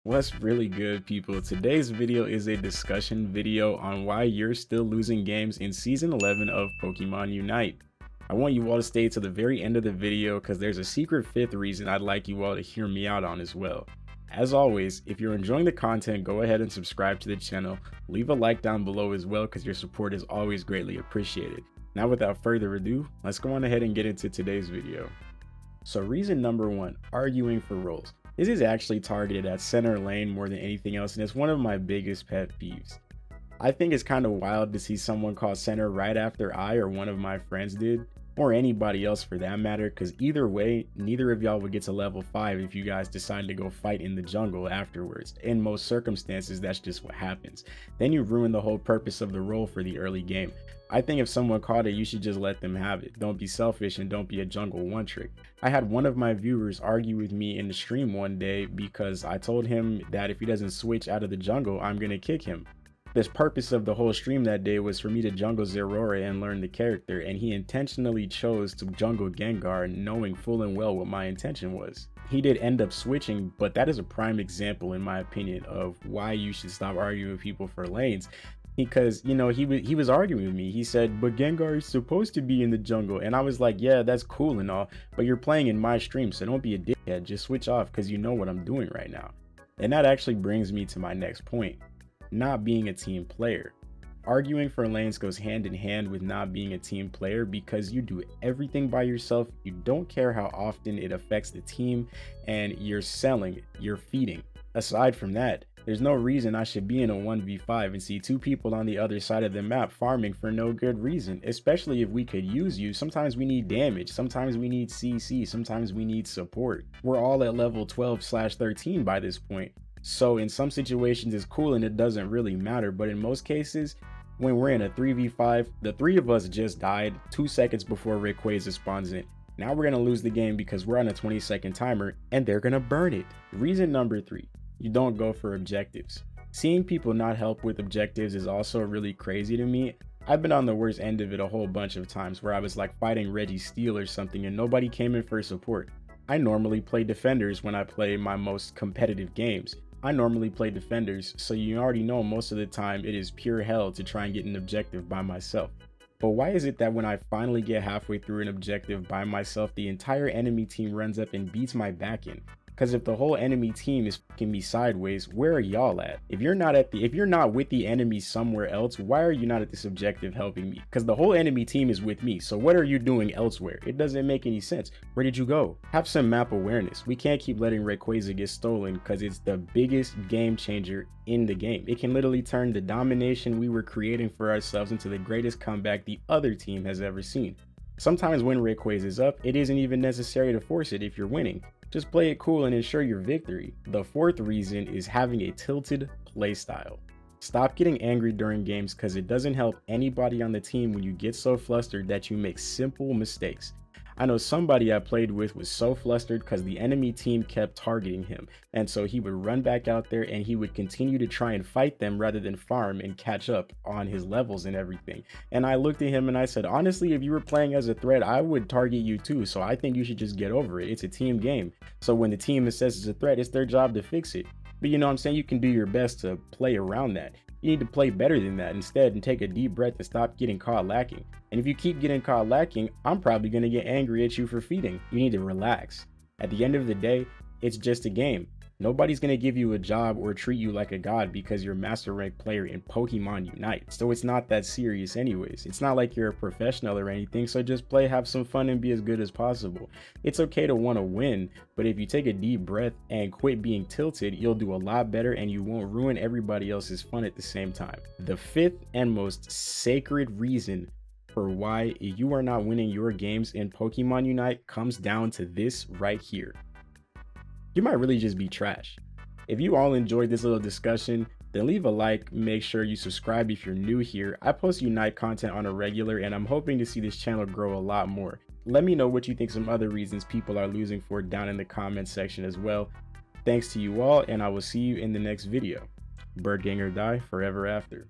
What's really good, people? Today's video is a discussion video on why you're still losing games in Season 11 of Pokémon Unite. I want you all to stay to the very end of the video because there's a secret fifth reason I'd like you all to hear me out on as well. As always, if you're enjoying the content, go ahead and subscribe to the channel. Leave a like down below as well because your support is always greatly appreciated. Now without further ado, let's go on ahead and get into today's video. So reason number one, arguing for roles. This is actually targeted at center lane more than anything else, and it's one of my biggest pet peeves. I think it's kind of wild to see someone call center right after I or one of my friends did, or anybody else for that matter, because either way, neither of y'all would get to level 5 if you guys decide to go fight in the jungle afterwards. In most circumstances, that's just what happens. Then you ruin the whole purpose of the role for the early game. I think if someone called it, you should just let them have it. Don't be selfish and don't be a jungle one trick. I had one of my viewers argue with me in the stream one day because I told him that if he doesn't switch out of the jungle, I'm gonna kick him. The purpose of the whole stream that day was for me to jungle Zerora and learn the character, and he intentionally chose to jungle Gengar knowing full and well what my intention was. He did end up switching, but that is a prime example in my opinion of why you should stop arguing with people for lanes. Because, you know, he was arguing with me. He said, but Gengar is supposed to be in the jungle. And I was like, yeah, that's cool and all, but you're playing in my stream, so don't be a dickhead. Just switch off because you know what I'm doing right now. And that actually brings me to my next point, not being a team player. Arguing for lanes goes hand in hand with not being a team player because you do everything by yourself. You don't care how often it affects the team, and you're selling, you're feeding. Aside from that, there's no reason I should be in a 1v5 and see two people on the other side of the map farming for no good reason, especially if we could use you. Sometimes we need damage, sometimes we need CC, sometimes we need support. We're all at level 12/13 by this point. So in some situations it's cool and it doesn't really matter, but in most cases, when we're in a 3v5, the three of us just died 2 seconds before Rayquaza spawns in. Now we're gonna lose the game because we're on a 20-second timer and they're gonna burn it. Reason number 3. You don't go for objectives. Seeing people not help with objectives is also really crazy to me. I've been on the worst end of it a whole bunch of times where I was like fighting Reggie Steele or something and nobody came in for support. I normally play defenders when I play my most competitive games. I normally play defenders, so you already know most of the time it is pure hell to try and get an objective by myself. But why is it that when I finally get halfway through an objective by myself, the entire enemy team runs up and beats my back in? Because if the whole enemy team is fucking me sideways, where are y'all at? If you're not with the enemy somewhere else, why are you not at this objective helping me? Because the whole enemy team is with me, so what are you doing elsewhere? It doesn't make any sense. Where did you go? Have some map awareness. We can't keep letting Rayquaza get stolen because it's the biggest game changer in the game. It can literally turn the domination we were creating for ourselves into the greatest comeback the other team has ever seen. Sometimes when Rayquaza is up, it isn't even necessary to force it if you're winning. Just play it cool and ensure your victory. The fourth reason is having a tilted playstyle. Stop getting angry during games because it doesn't help anybody on the team when you get so flustered that you make simple mistakes. I know somebody I played with was so flustered because the enemy team kept targeting him, and so he would run back out there and he would continue to try and fight them rather than farm and catch up on his levels and everything. And I looked at him and I said, honestly, if you were playing as a threat, I would target you too, so I think you should just get over it. It's a team game, so when the team says it's a threat, it's their job to fix it. But you know what I'm saying, you can do your best to play around that. You need to play better than that instead and take a deep breath and stop getting caught lacking. And if you keep getting caught lacking, I'm probably going to get angry at you for feeding. You need to relax. At the end of the day, it's just a game. Nobody's going to give you a job or treat you like a god because you're a master rank player in Pokemon Unite. So it's not that serious anyways. It's not like you're a professional or anything, so just play, have some fun, and be as good as possible. It's okay to want to win, but if you take a deep breath and quit being tilted, you'll do a lot better and you won't ruin everybody else's fun at the same time. The fifth and most sacred reason for why you are not winning your games in Pokemon Unite comes down to this right here. You might really just be trash. If you all enjoyed this little discussion, then leave a like, make sure you subscribe if you're new here. I post Unite content on a regular and I'm hoping to see this channel grow a lot more. Let me know what you think some other reasons people are losing for down in the comments section as well. Thanks to you all, and I will see you in the next video. Bird gang or die forever after.